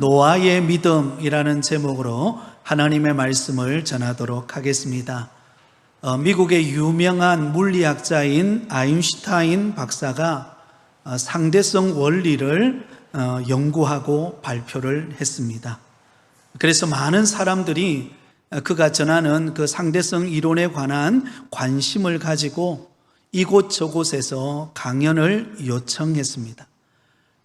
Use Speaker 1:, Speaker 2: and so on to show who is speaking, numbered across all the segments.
Speaker 1: 노아의 믿음이라는 제목으로 하나님의 말씀을 전하도록 하겠습니다. 미국의 유명한 물리학자인 아인슈타인 박사가 상대성 원리를 연구하고 발표를 했습니다. 그래서 많은 사람들이 그가 전하는 그 상대성 이론에 관한 관심을 가지고 이곳저곳에서 강연을 요청했습니다.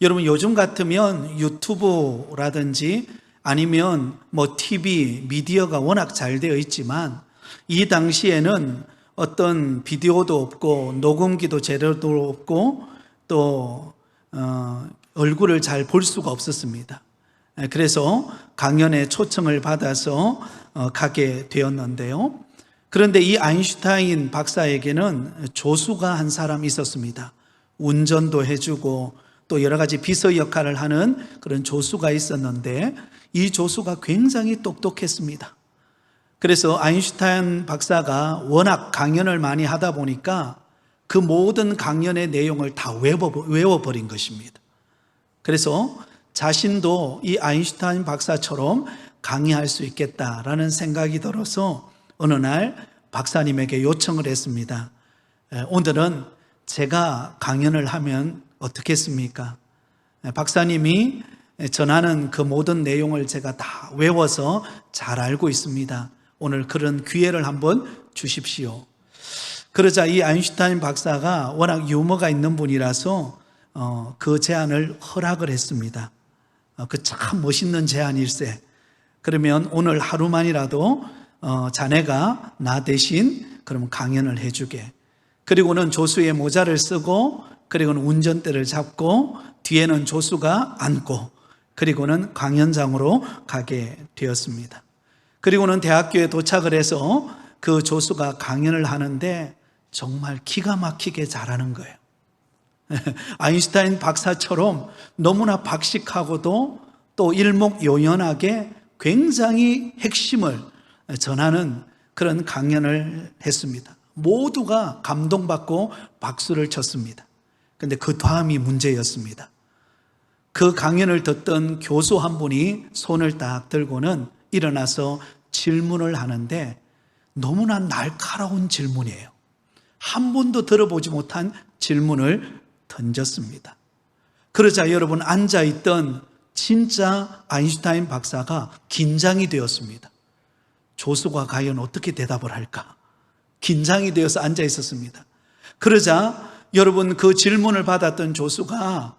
Speaker 1: 여러분, 요즘 같으면 유튜브라든지 아니면 TV, 미디어가 워낙 잘 되어 있지만 이 당시에는 어떤 비디오도 없고 녹음기도 제대로 없고 또 얼굴을 잘 볼 수가 없었습니다. 그래서 강연에 초청을 받아서 가게 되었는데요. 그런데 이 아인슈타인 박사에게는 조수가 한 사람 있었습니다. 운전도 해주고 또 여러 가지 비서 역할을 하는 그런 조수가 있었는데 이 조수가 굉장히 똑똑했습니다. 그래서 아인슈타인 박사가 워낙 강연을 많이 하다 보니까 그 모든 강연의 내용을 다 외워버린 것입니다. 그래서 자신도 이 아인슈타인 박사처럼 강의할 수 있겠다라는 생각이 들어서 어느 날 박사님에게 요청을 했습니다. 오늘은 제가 강연을 하면 어떻겠습니까? 박사님이 전하는 그 모든 내용을 제가 다 외워서 잘 알고 있습니다. 오늘 그런 기회를 한번 주십시오. 그러자 이 아인슈타인 박사가 워낙 유머가 있는 분이라서 그 제안을 허락을 했습니다. 그 참 멋있는 제안일세. 그러면 오늘 하루만이라도 자네가 나 대신 그럼 강연을 해주게. 그리고는 조수의 모자를 쓰고 그리고는 운전대를 잡고 뒤에는 조수가 앉고 그리고는 강연장으로 가게 되었습니다. 그리고는 대학교에 도착을 해서 그 조수가 강연을 하는데 정말 기가 막히게 잘하는 거예요. 아인슈타인 박사처럼 너무나 박식하고도 또 일목요연하게 굉장히 핵심을 전하는 그런 강연을 했습니다. 모두가 감동받고 박수를 쳤습니다. 그런데 그 다음이 문제였습니다. 그 강연을 듣던 교수 한 분이 손을 딱 들고는 일어나서 질문을 하는데 너무나 날카로운 질문이에요. 한 번도 들어보지 못한 질문을 던졌습니다. 그러자 여러분, 앉아있던 진짜 아인슈타인 박사가 긴장이 되었습니다. 조수가 과연 어떻게 대답을 할까? 긴장이 되어서 앉아 있었습니다. 그러자 여러분, 그 질문을 받았던 조수가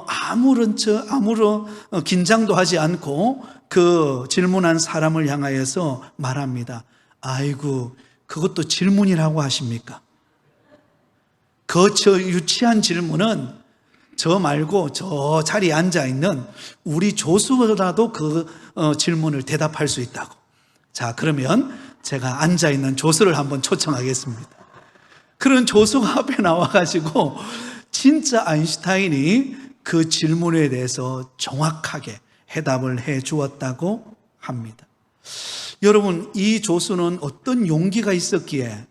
Speaker 1: 아무런 긴장도 하지 않고 그 질문한 사람을 향하여서 말합니다. 아이고, 그것도 질문이라고 하십니까? 저 유치한 질문은 저 말고 저 자리에 앉아있는 우리 조수라도 그 질문을 대답할 수 있다고. 자, 그러면 제가 앉아있는 조수를 한번 초청하겠습니다. 그런 조수가 앞에 나와가지고 진짜 아인슈타인이 그 질문에 대해서 정확하게 해답을 해 주었다고 합니다. 여러분, 이 조수는 어떤 용기가 있었기에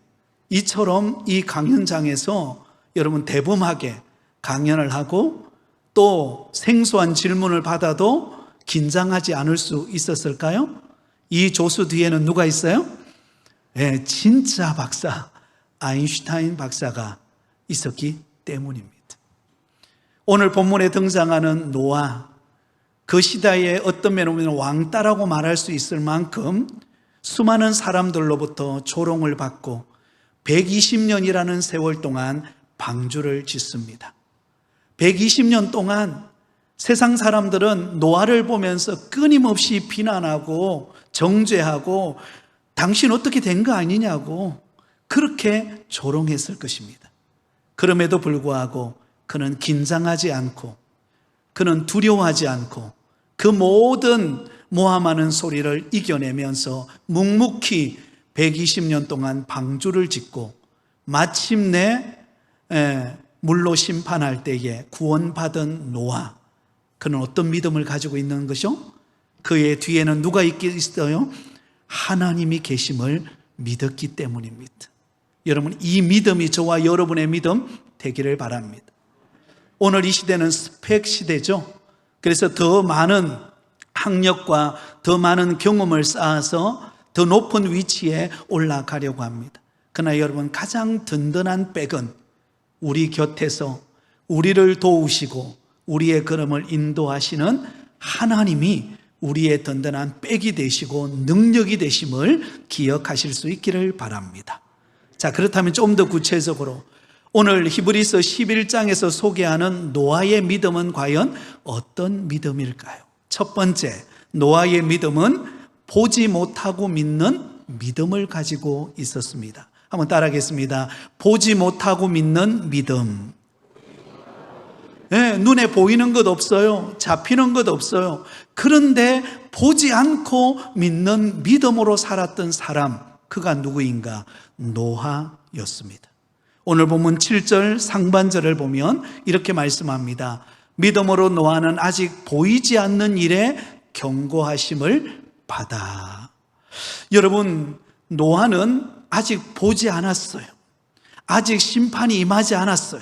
Speaker 1: 이처럼 이 강연장에서 여러분 대범하게 강연을 하고 또 생소한 질문을 받아도 긴장하지 않을 수 있었을까요? 이 조수 뒤에는 누가 있어요? 네, 진짜 박사, 아인슈타인 박사가 있었기 때문입니다. 오늘 본문에 등장하는 노아, 그 시대에 어떤 면에는 왕따라고 말할 수 있을 만큼 수많은 사람들로부터 조롱을 받고 120년이라는 세월 동안 방주를 짓습니다. 120년 동안 세상 사람들은 노아를 보면서 끊임없이 비난하고 정죄하고 당신 어떻게 된 거 아니냐고 그렇게 조롱했을 것입니다. 그럼에도 불구하고 그는 긴장하지 않고 그는 두려워하지 않고 그 모든 모함하는 소리를 이겨내면서 묵묵히 120년 동안 방주를 짓고 마침내 물로 심판할 때에 구원받은 노아, 그는 어떤 믿음을 가지고 있는 것이요? 그의 뒤에는 누가 있어요? 하나님이 계심을 믿었기 때문입니다. 여러분, 이 믿음이 저와 여러분의 믿음 되기를 바랍니다. 오늘 이 시대는 스펙 시대죠. 그래서 더 많은 학력과 더 많은 경험을 쌓아서 더 높은 위치에 올라가려고 합니다. 그러나 여러분, 가장 든든한 백은 우리 곁에서 우리를 도우시고 우리의 걸음을 인도하시는 하나님이 우리의 든든한 백이 되시고 능력이 되심을 기억하실 수 있기를 바랍니다. 자, 그렇다면 좀 더 구체적으로 오늘 히브리서 11장에서 소개하는 노아의 믿음은 과연 어떤 믿음일까요? 첫 번째, 노아의 믿음은 보지 못하고 믿는 믿음을 가지고 있었습니다. 한번 따라하겠습니다. 보지 못하고 믿는 믿음. 네, 눈에 보이는 것 없어요. 잡히는 것 없어요. 그런데 보지 않고 믿는 믿음으로 살았던 사람, 그가 누구인가? 노아였습니다. 오늘 본문 7절 상반절을 보면 이렇게 말씀합니다. 믿음으로 노아는 아직 보이지 않는 일에 경고하심을 받아. 여러분, 노아는 아직 보지 않았어요. 아직 심판이 임하지 않았어요.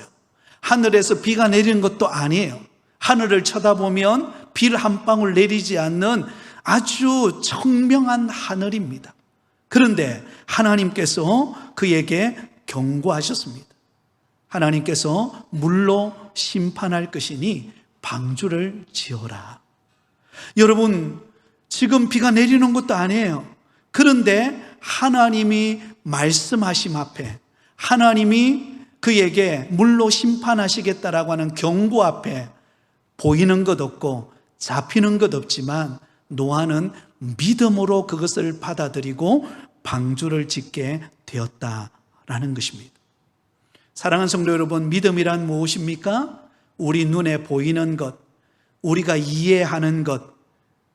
Speaker 1: 하늘에서 비가 내리는 것도 아니에요. 하늘을 쳐다보면 비를 한 방울 내리지 않는 아주 청명한 하늘입니다. 그런데 하나님께서 그에게 경고하셨습니다. 하나님께서 물로 심판할 것이니 방주를 지어라. 여러분, 지금 비가 내리는 것도 아니에요. 그런데 하나님이 말씀하심 앞에, 하나님이 그에게 물로 심판하시겠다라고 하는 경고 앞에 보이는 것 없고 잡히는 것 없지만 노아는 믿음으로 그것을 받아들이고 방주를 짓게 되었다라는 것입니다. 사랑하는 성도 여러분, 믿음이란 무엇입니까? 우리 눈에 보이는 것, 우리가 이해하는 것,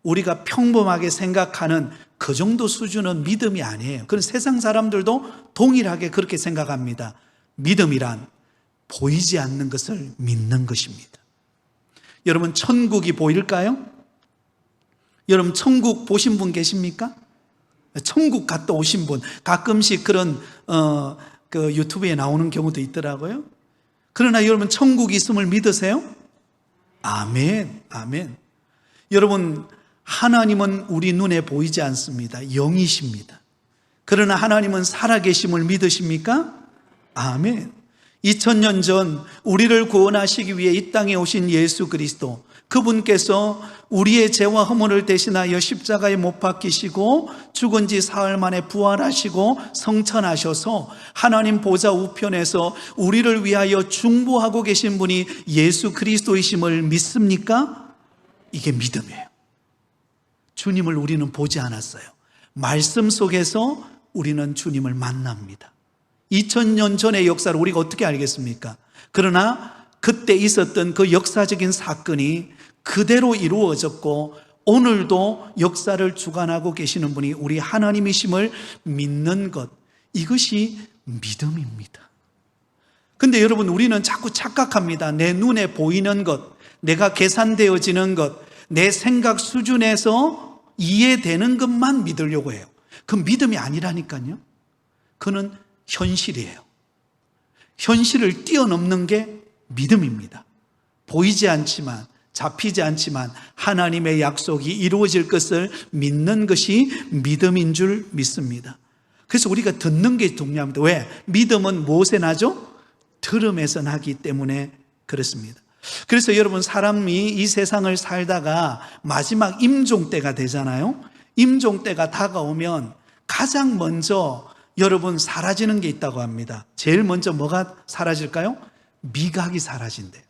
Speaker 1: 우리가 평범하게 생각하는 그 정도 수준은 믿음이 아니에요. 그런 세상 사람들도 동일하게 그렇게 생각합니다. 믿음이란 보이지 않는 것을 믿는 것입니다. 여러분, 천국이 보일까요? 여러분, 천국 보신 분 계십니까? 천국 갔다 오신 분, 가끔씩 그런 그 유튜브에 나오는 경우도 있더라고요. 그러나 여러분, 천국이 있음을 믿으세요? 아멘, 아멘. 여러분, 하나님은 우리 눈에 보이지 않습니다. 영이십니다. 그러나 하나님은 살아계심을 믿으십니까? 아멘. 2000년 전 우리를 구원하시기 위해 이 땅에 오신 예수 그리스도, 그분께서 우리의 죄와 허물을 대신하여 십자가에 못 박히시고 죽은 지 사흘 만에 부활하시고 성천하셔서 하나님 보좌 우편에서 우리를 위하여 중보하고 계신 분이 예수 그리스도이심을 믿습니까? 이게 믿음이에요. 주님을 우리는 보지 않았어요. 말씀 속에서 우리는 주님을 만납니다. 2000년 전의 역사를 우리가 어떻게 알겠습니까? 그러나 그때 있었던 그 역사적인 사건이 그대로 이루어졌고 오늘도 역사를 주관하고 계시는 분이 우리 하나님이심을 믿는 것, 이것이 믿음입니다. 근데 여러분, 우리는 자꾸 착각합니다. 내 눈에 보이는 것, 내가 계산되어지는 것, 내 생각 수준에서 이해되는 것만 믿으려고 해요. 그 믿음이 아니라니까요. 그는 현실이에요. 현실을 뛰어넘는 게 믿음입니다. 보이지 않지만, 잡히지 않지만 하나님의 약속이 이루어질 것을 믿는 것이 믿음인 줄 믿습니다. 그래서 우리가 듣는 게 중요합니다. 왜? 믿음은 무엇에 나죠? 들음에서 나기 때문에 그렇습니다. 그래서 여러분, 사람이 이 세상을 살다가 마지막 임종 때가 되잖아요. 임종 때가 다가오면 가장 먼저 여러분 사라지는 게 있다고 합니다. 제일 먼저 뭐가 사라질까요? 미각이 사라진대요.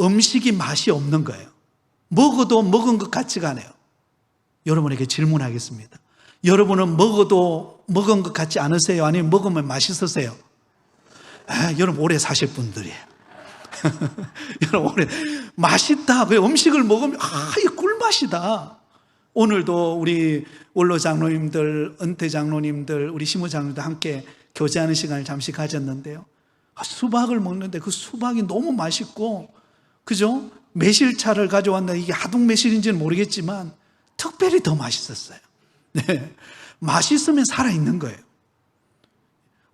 Speaker 1: 음식이 맛이 없는 거예요. 먹어도 먹은 것 같지가 않아요. 여러분에게 질문하겠습니다. 여러분은 먹어도 먹은 것 같지 않으세요? 아니면 먹으면 맛있으세요? 여러분 오래 사실 분들이에요. 여러분 오래 맛있다. 그 음식을 먹으면 이 꿀맛이다. 오늘도 우리 원로 장로님들, 은퇴 장로님들, 우리 시무 장로님들 함께 교제하는 시간을 잠시 가졌는데요. 수박을 먹는데 그 수박이 너무 맛있고, 그죠? 매실차를 가져왔는데 이게 하동 매실인지는 모르겠지만 특별히 더 맛있었어요. 네. 맛있으면 살아있는 거예요.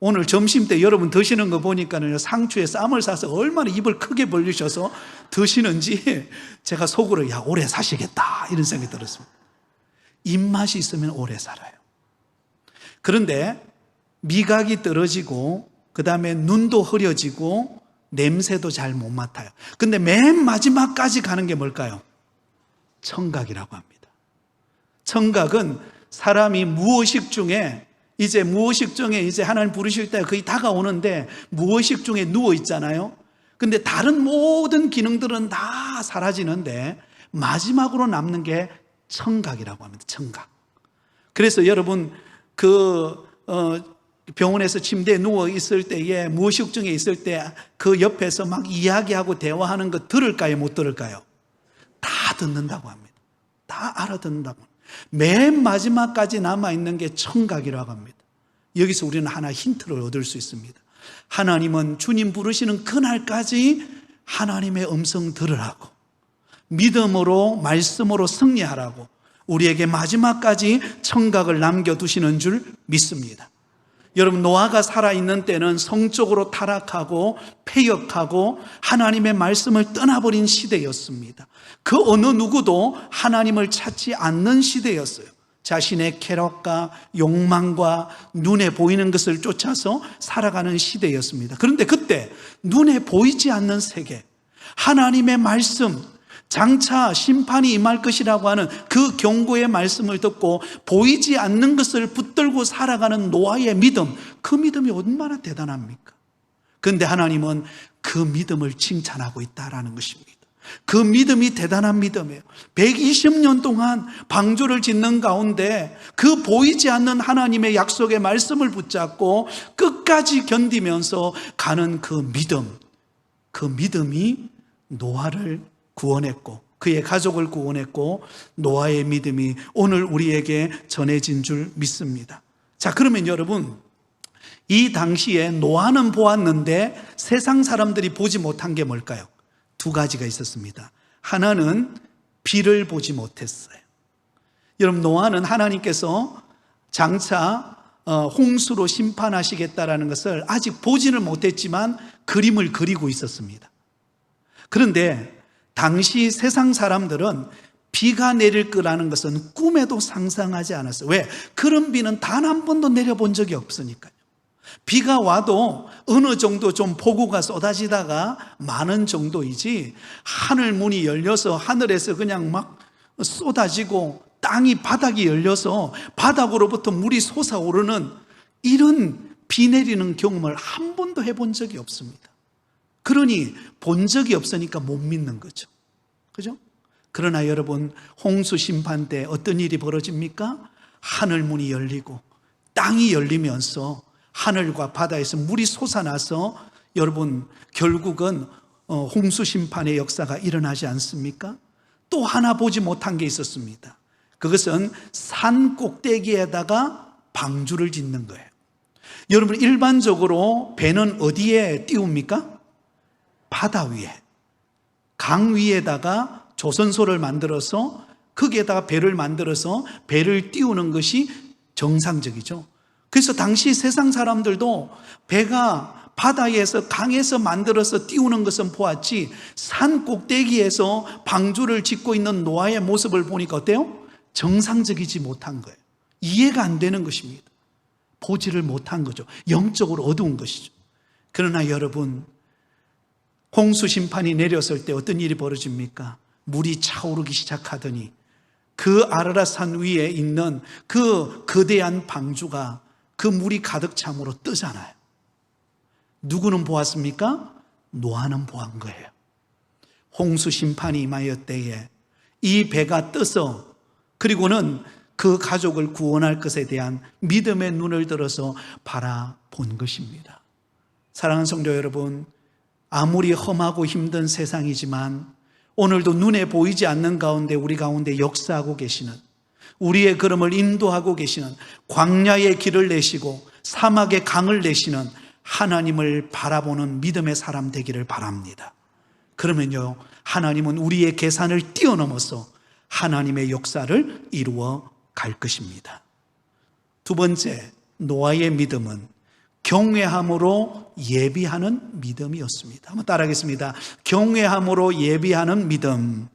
Speaker 1: 오늘 점심 때 여러분 드시는 거 보니까는 상추에 쌈을 싸서 얼마나 입을 크게 벌리셔서 드시는지 제가 속으로 야, 오래 사시겠다 이런 생각이 들었습니다. 입맛이 있으면 오래 살아요. 그런데 미각이 떨어지고 그 다음에 눈도 흐려지고 냄새도 잘 못 맡아요. 근데 맨 마지막까지 가는 게 뭘까요? 청각이라고 합니다. 청각은 사람이 무의식 중에 이제 하나님 부르실 때 거의 다가오는데 무의식 중에 누워 있잖아요. 근데 다른 모든 기능들은 다 사라지는데 마지막으로 남는 게 청각이라고 합니다. 청각. 그래서 여러분 병원에서 침대에 누워 있을 때에 무의식 중에 있을 때 그 옆에서 막 이야기하고 대화하는 거 들을까요? 못 들을까요? 다 듣는다고 합니다. 다 알아듣는다고. 맨 마지막까지 남아있는 게 청각이라고 합니다. 여기서 우리는 하나 힌트를 얻을 수 있습니다. 하나님은 주님 부르시는 그날까지 하나님의 음성 들으라고, 믿음으로 말씀으로 승리하라고 우리에게 마지막까지 청각을 남겨두시는 줄 믿습니다. 여러분, 노아가 살아있는 때는 성적으로 타락하고 폐역하고 하나님의 말씀을 떠나버린 시대였습니다. 그 어느 누구도 하나님을 찾지 않는 시대였어요. 자신의 쾌락과 욕망과 눈에 보이는 것을 쫓아서 살아가는 시대였습니다. 그런데 그때 눈에 보이지 않는 세계, 하나님의 말씀, 장차 심판이 임할 것이라고 하는 그 경고의 말씀을 듣고 보이지 않는 것을 붙들고 살아가는 노아의 믿음, 그 믿음이 얼마나 대단합니까? 그런데 하나님은 그 믿음을 칭찬하고 있다라는 것입니다. 그 믿음이 대단한 믿음이에요. 120년 동안 방주를 짓는 가운데 그 보이지 않는 하나님의 약속의 말씀을 붙잡고 끝까지 견디면서 가는 그 믿음이 노아를 구원했고 그의 가족을 구원했고 노아의 믿음이 오늘 우리에게 전해진 줄 믿습니다. 자, 그러면 여러분, 이 당시에 노아는 보았는데 세상 사람들이 보지 못한 게 뭘까요? 두 가지가 있었습니다. 하나는 비를 보지 못했어요. 여러분, 노아는 하나님께서 장차 홍수로 심판하시겠다라는 것을 아직 보지는 못했지만 그림을 그리고 있었습니다. 그런데 당시 세상 사람들은 비가 내릴 거라는 것은 꿈에도 상상하지 않았어요. 왜? 그런 비는 단 한 번도 내려본 적이 없으니까요. 비가 와도 어느 정도 좀 폭우가 쏟아지다가 많은 정도이지, 하늘 문이 열려서 하늘에서 그냥 막 쏟아지고 바닥이 열려서 바닥으로부터 물이 솟아오르는 이런 비 내리는 경험을 한 번도 해본 적이 없습니다. 그러니 본 적이 없으니까 못 믿는 거죠. 그죠? 그러나 여러분, 홍수 심판 때 어떤 일이 벌어집니까? 하늘 문이 열리고 땅이 열리면서 하늘과 바다에서 물이 솟아나서 여러분, 결국은 홍수 심판의 역사가 일어나지 않습니까? 또 하나 보지 못한 게 있었습니다. 그것은 산 꼭대기에다가 방주를 짓는 거예요. 여러분, 일반적으로 배는 어디에 띄웁니까? 바다 위에, 강 위에다가 조선소를 만들어서 거기에다가 배를 만들어서 배를 띄우는 것이 정상적이죠. 그래서 당시 세상 사람들도 배가 바다에서 강에서 만들어서 띄우는 것은 보았지, 산 꼭대기에서 방주를 짓고 있는 노아의 모습을 보니까 어때요? 정상적이지 못한 거예요. 이해가 안 되는 것입니다. 보지를 못한 거죠. 영적으로 어두운 것이죠. 그러나 여러분, 홍수 심판이 내렸을 때 어떤 일이 벌어집니까? 물이 차오르기 시작하더니 그 아라랏산 위에 있는 그 거대한 방주가 그 물이 가득 참으로 뜨잖아요. 누구는 보았습니까? 노아는 보한 거예요. 홍수 심판이 임하였 때에 이 배가 떠서, 그리고는 그 가족을 구원할 것에 대한 믿음의 눈을 들어서 바라본 것입니다. 사랑하는 성도 여러분, 아무리 험하고 힘든 세상이지만 오늘도 눈에 보이지 않는 가운데 우리 가운데 역사하고 계시는, 우리의 걸음을 인도하고 계시는, 광야의 길을 내시고 사막의 강을 내시는 하나님을 바라보는 믿음의 사람 되기를 바랍니다. 그러면요, 하나님은 우리의 계산을 뛰어넘어서 하나님의 역사를 이루어 갈 것입니다. 두 번째, 노아의 믿음은 경외함으로 예비하는 믿음이었습니다. 한번 따라하겠습니다. 경외함으로 예비하는 믿음.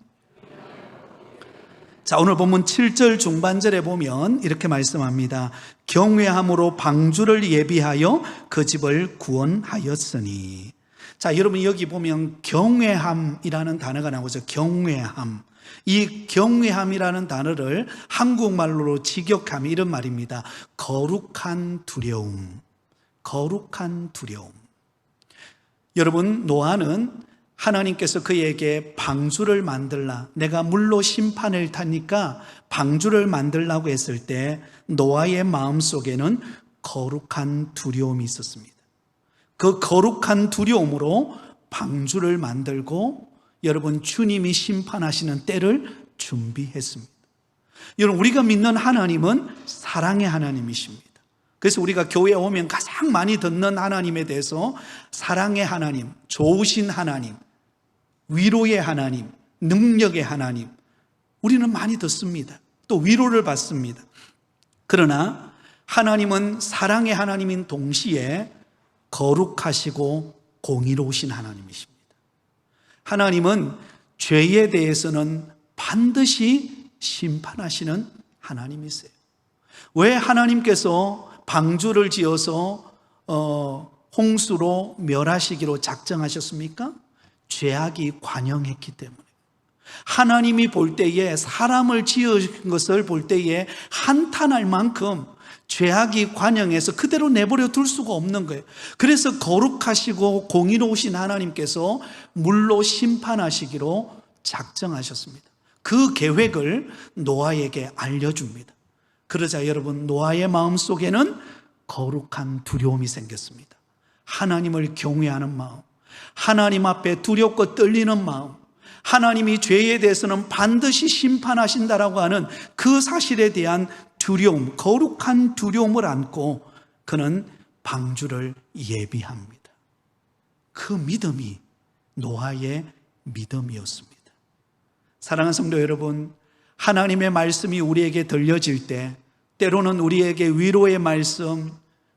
Speaker 1: 자, 오늘 본문 7절 중반절에 보면 이렇게 말씀합니다. 경외함으로 방주를 예비하여 그 집을 구원하였으니. 자, 여러분 여기 보면 경외함이라는 단어가 나오죠. 경외함. 이 경외함이라는 단어를 한국말로 직역하면 이런 말입니다. 거룩한 두려움. 거룩한 두려움. 여러분, 노아는 하나님께서 그에게 방주를 만들라, 내가 물로 심판을 타니까 방주를 만들라고 했을 때 노아의 마음속에는 거룩한 두려움이 있었습니다. 그 거룩한 두려움으로 방주를 만들고 여러분, 주님이 심판하시는 때를 준비했습니다. 여러분, 우리가 믿는 하나님은 사랑의 하나님이십니다. 그래서 우리가 교회에 오면 가장 많이 듣는 하나님에 대해서 사랑의 하나님, 좋으신 하나님, 위로의 하나님, 능력의 하나님, 우리는 많이 듣습니다. 또 위로를 받습니다. 그러나 하나님은 사랑의 하나님인 동시에 거룩하시고 공의로우신 하나님이십니다. 하나님은 죄에 대해서는 반드시 심판하시는 하나님이세요. 왜 하나님께서 방주를 지어서 홍수로 멸하시기로 작정하셨습니까? 죄악이 관영했기 때문에. 하나님이 볼 때에, 사람을 지은 것을 볼 때에 한탄할 만큼 죄악이 관영해서 그대로 내버려 둘 수가 없는 거예요. 그래서 거룩하시고 공의로우신 하나님께서 물로 심판하시기로 작정하셨습니다. 그 계획을 노아에게 알려줍니다. 그러자 여러분, 노아의 마음속에는 거룩한 두려움이 생겼습니다. 하나님을 경외하는 마음, 하나님 앞에 두렵고 떨리는 마음, 하나님이 죄에 대해서는 반드시 심판하신다라고 하는 그 사실에 대한 두려움, 거룩한 두려움을 안고 그는 방주를 예비합니다. 그 믿음이 노아의 믿음이었습니다. 사랑하는 성도 여러분, 하나님의 말씀이 우리에게 들려질 때 때로는 우리에게 위로의 말씀,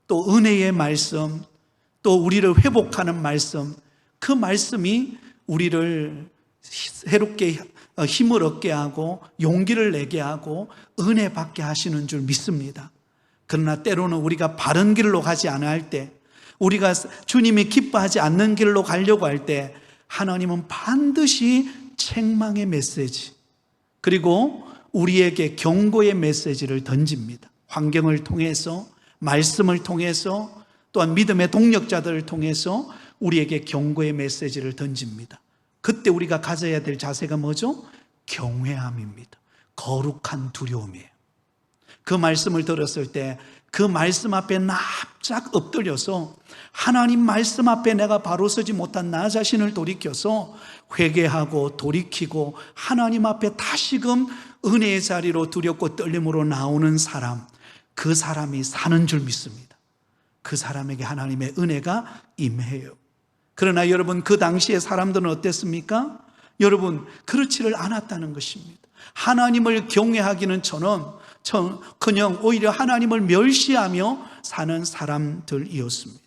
Speaker 1: 또 은혜의 말씀, 또 우리를 회복하는 말씀, 그 말씀이 우리를 새롭게 힘을 얻게 하고 용기를 내게 하고 은혜 받게 하시는 줄 믿습니다. 그러나 때로는 우리가 바른 길로 가지 않아 할 때, 우리가 주님이 기뻐하지 않는 길로 가려고 할 때 하나님은 반드시 책망의 메시지, 그리고 우리에게 경고의 메시지를 던집니다. 환경을 통해서, 말씀을 통해서, 또한 믿음의 동력자들을 통해서 우리에게 경고의 메시지를 던집니다. 그때 우리가 가져야 될 자세가 뭐죠? 경외함입니다. 거룩한 두려움이에요. 그 말씀을 들었을 때 그 말씀 앞에 납작 엎드려서 하나님 말씀 앞에 내가 바로 서지 못한 나 자신을 돌이켜서 회개하고 돌이키고 하나님 앞에 다시금 은혜의 자리로 두렵고 떨림으로 나오는 사람, 그 사람이 사는 줄 믿습니다. 그 사람에게 하나님의 은혜가 임해요. 그러나 여러분, 그 당시에 사람들은 어땠습니까? 여러분, 그렇지를 않았다는 것입니다. 하나님을 경외하기는 그냥 오히려 하나님을 멸시하며 사는 사람들이었습니다.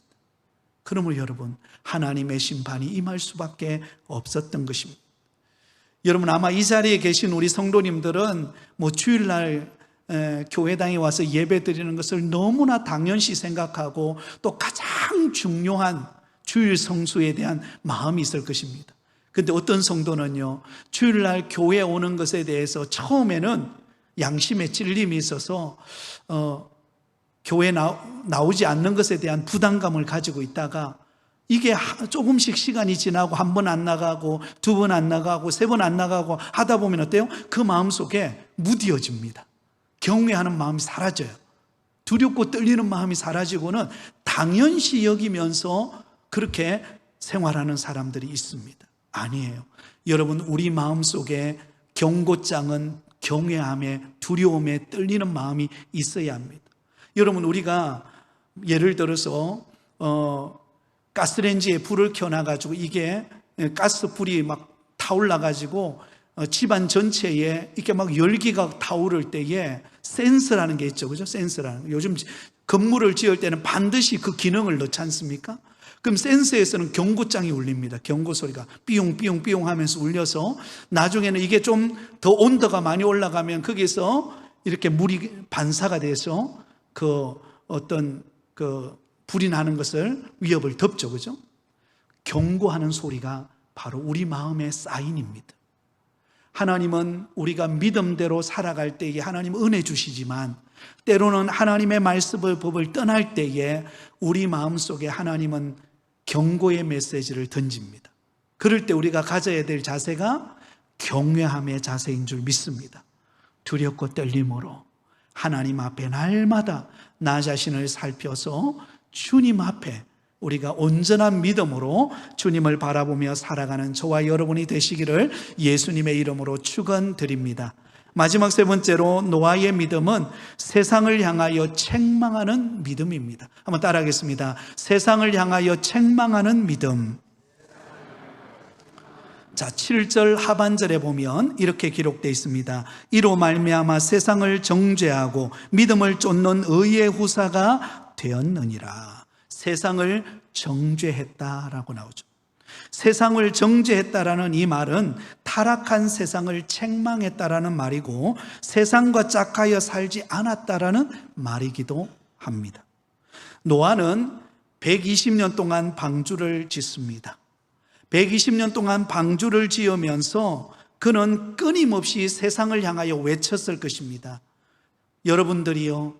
Speaker 1: 그러므로 여러분, 하나님의 심판이 임할 수밖에 없었던 것입니다. 여러분, 아마 이 자리에 계신 우리 성도님들은 주일날 교회당에 와서 예배 드리는 것을 너무나 당연시 생각하고 또 가장 중요한 주일 성수에 대한 마음이 있을 것입니다. 그런데 어떤 성도는요, 주일날 교회에 오는 것에 대해서 처음에는 양심의 찔림이 있어서 교회에 나오지 않는 것에 대한 부담감을 가지고 있다가 이게 조금씩 시간이 지나고 한 번 안 나가고 두 번 안 나가고 세 번 안 나가고 하다 보면 어때요? 그 마음속에 무뎌집니다. 경외하는 마음이 사라져요. 두렵고 떨리는 마음이 사라지고는 당연시 여기면서 그렇게 생활하는 사람들이 있습니다. 아니에요. 여러분, 우리 마음속에 경고장은 경외함에, 두려움에 떨리는 마음이 있어야 합니다. 여러분, 우리가 예를 들어서 가스레인지에 불을 켜놔가지고 이게 가스불이 막 타올라가지고 집안 전체에 이렇게 막 열기가 타오를 때에 센서라는 게 있죠. 그죠? 센서라는 거. 요즘 건물을 지을 때는 반드시 그 기능을 넣지 않습니까? 그럼 센서에서는 경고장이 울립니다. 경고 소리가 삐용삐용삐용 하면서 울려서 나중에는 이게 좀 더 온도가 많이 올라가면 거기서 이렇게 물이 반사가 돼서 그 어떤 그 불이 나는 것을 위협을 덮죠. 그죠? 경고하는 소리가 바로 우리 마음의 사인입니다. 하나님은 우리가 믿음대로 살아갈 때에 하나님 은혜 주시지만 때로는 하나님의 말씀을 법을 떠날 때에 우리 마음속에 하나님은 경고의 메시지를 던집니다. 그럴 때 우리가 가져야 될 자세가 경외함의 자세인 줄 믿습니다. 두렵고 떨림으로 하나님 앞에 날마다 나 자신을 살펴서 주님 앞에 우리가 온전한 믿음으로 주님을 바라보며 살아가는 저와 여러분이 되시기를 예수님의 이름으로 축원드립니다. 마지막 세 번째로 노아의 믿음은 세상을 향하여 책망하는 믿음입니다. 한번 따라하겠습니다. 세상을 향하여 책망하는 믿음. 자, 7절 하반절에 보면 이렇게 기록되어 있습니다. 이로 말미암아 세상을 정죄하고 믿음을 쫓는 의의 후사가 되었느니라. 세상을 정죄했다라고 나오죠. 세상을 정죄했다라는 이 말은 타락한 세상을 책망했다라는 말이고 세상과 짝하여 살지 않았다라는 말이기도 합니다. 노아는 120년 동안 방주를 짓습니다. 120년 동안 방주를 지으면서 그는 끊임없이 세상을 향하여 외쳤을 것입니다. 여러분들이요,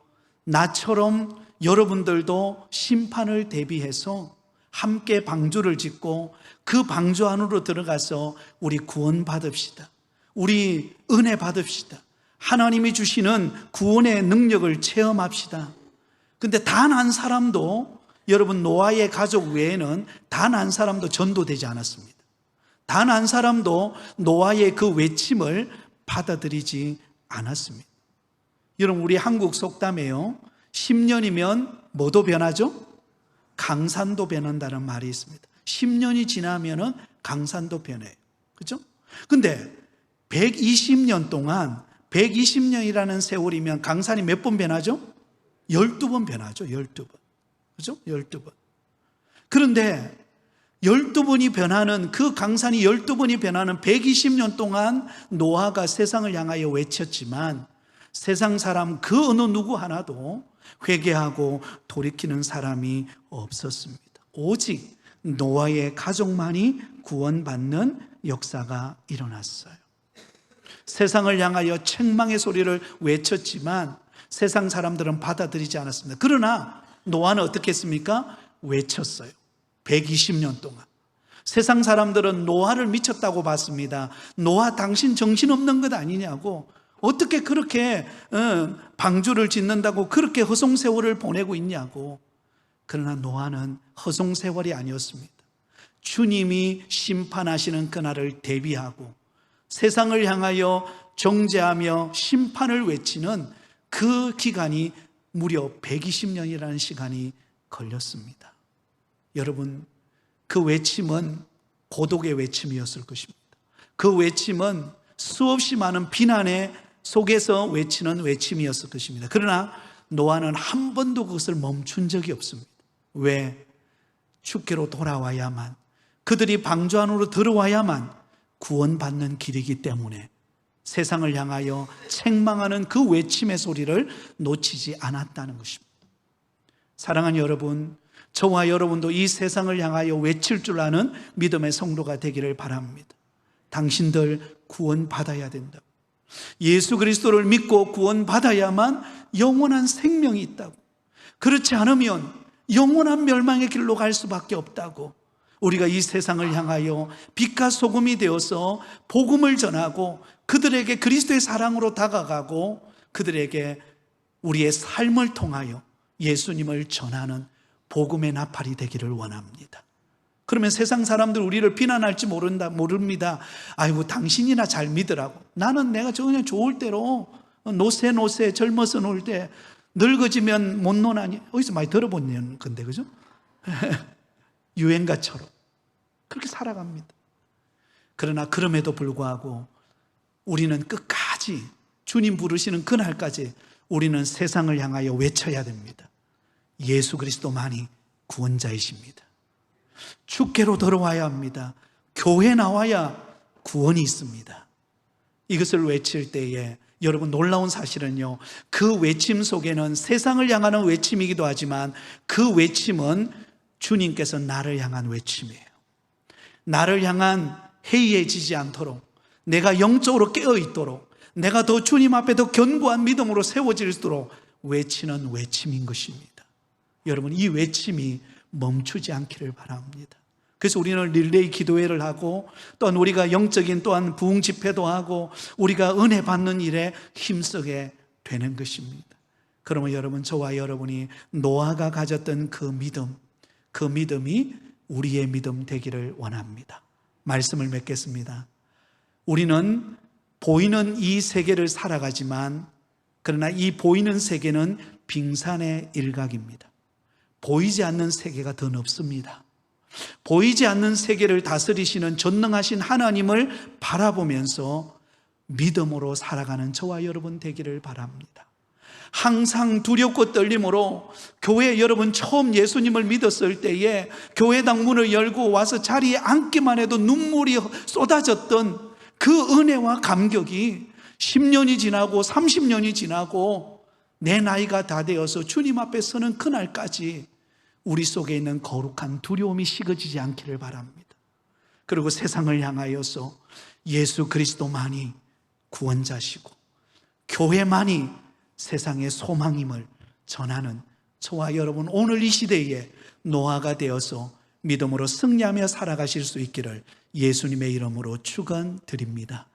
Speaker 1: 나처럼 여러분들도 심판을 대비해서 함께 방주를 짓고 그 방주 안으로 들어가서 우리 구원 받읍시다. 우리 은혜 받읍시다. 하나님이 주시는 구원의 능력을 체험합시다. 근데 단 한 사람도, 여러분 노아의 가족 외에는 단 한 사람도 전도되지 않았습니다. 단 한 사람도 노아의 그 외침을 받아들이지 않았습니다. 여러분, 우리 한국 속담에요, 10년이면 뭐도 변하죠? 강산도 변한다는 말이 있습니다. 10년이 지나면은 강산도 변해요. 그죠? 근데 120년 동안, 120년이라는 세월이면 강산이 몇 번 변하죠? 12번 변하죠. 12번. 그죠? 12번. 그런데 12번이 변하는, 그 강산이 12번이 변하는 120년 동안 노아가 세상을 향하여 외쳤지만 세상 사람 그 어느 누구 하나도 회개하고 돌이키는 사람이 없었습니다. 오직 노아의 가족만이 구원받는 역사가 일어났어요. 세상을 향하여 책망의 소리를 외쳤지만 세상 사람들은 받아들이지 않았습니다. 그러나 노아는 어떻게 했습니까? 외쳤어요. 120년 동안. 세상 사람들은 노아를 미쳤다고 봤습니다. 노아, 당신 정신없는 것 아니냐고, 어떻게 그렇게 방주를 짓는다고 그렇게 허송세월을 보내고 있냐고. 그러나 노아는 허송세월이 아니었습니다. 주님이 심판하시는 그날을 대비하고 세상을 향하여 정죄하며 심판을 외치는 그 기간이 무려 120년이라는 시간이 걸렸습니다. 여러분, 그 외침은 고독의 외침이었을 것입니다. 그 외침은 수없이 많은 비난의 속에서 외치는 외침이었을 것입니다. 그러나 노아는 한 번도 그것을 멈춘 적이 없습니다. 왜? 주께로 돌아와야만, 그들이 방주 안으로 들어와야만 구원받는 길이기 때문에 세상을 향하여 책망하는 그 외침의 소리를 놓치지 않았다는 것입니다. 사랑하는 여러분, 저와 여러분도 이 세상을 향하여 외칠 줄 아는 믿음의 성도가 되기를 바랍니다. 당신들 구원받아야 된다. 예수 그리스도를 믿고 구원받아야만 영원한 생명이 있다고. 그렇지 않으면 영원한 멸망의 길로 갈 수밖에 없다고. 우리가 이 세상을 향하여 빛과 소금이 되어서 복음을 전하고 그들에게 그리스도의 사랑으로 다가가고 그들에게 우리의 삶을 통하여 예수님을 전하는 복음의 나팔이 되기를 원합니다. 그러면 세상 사람들 우리를 비난할지 모릅니다. 아이고, 당신이나 잘 믿으라고. 나는 내가 그냥 좋을 대로 노세 젊어서 놀 때 늙어지면 못 노나니. 어디서 많이 들어본 건데, 그죠? 유행가처럼 그렇게 살아갑니다. 그러나 그럼에도 불구하고 우리는 끝까지 주님 부르시는 그날까지 우리는 세상을 향하여 외쳐야 됩니다. 예수 그리스도만이 구원자이십니다. 주께로 돌아와야 합니다. 교회 나와야 구원이 있습니다. 이것을 외칠 때에 여러분, 놀라운 사실은요, 그 외침 속에는 세상을 향하는 외침이기도 하지만 그 외침은 주님께서 나를 향한 외침이에요. 나를 향한 해이해지지 않도록, 내가 영적으로 깨어있도록, 내가 더 주님 앞에 더 견고한 믿음으로 세워질수록 외치는 외침인 것입니다. 여러분, 이 외침이 멈추지 않기를 바랍니다. 그래서 우리는 릴레이 기도회를 하고, 또한 우리가 영적인 또한 부흥 집회도 하고, 우리가 은혜 받는 일에 힘쓰게 되는 것입니다. 그러면 여러분, 저와 여러분이 노아가 가졌던 그 믿음이 우리의 믿음 되기를 원합니다. 말씀을 맺겠습니다. 우리는 보이는 이 세계를 살아가지만, 그러나 이 보이는 세계는 빙산의 일각입니다. 보이지 않는 세계가 더 넓습니다. 보이지 않는 세계를 다스리시는 전능하신 하나님을 바라보면서 믿음으로 살아가는 저와 여러분 되기를 바랍니다. 항상 두렵고 떨림으로, 교회 여러분 처음 예수님을 믿었을 때에 교회당 문을 열고 와서 자리에 앉기만 해도 눈물이 쏟아졌던 그 은혜와 감격이 10년이 지나고 30년이 지나고 내 나이가 다 되어서 주님 앞에 서는 그날까지 우리 속에 있는 거룩한 두려움이 식어지지 않기를 바랍니다. 그리고 세상을 향하여서 예수 그리스도만이 구원자시고 교회만이 세상의 소망임을 전하는 저와 여러분, 오늘 이 시대에 노아가 되어서 믿음으로 승리하며 살아가실 수 있기를 예수님의 이름으로 축원드립니다.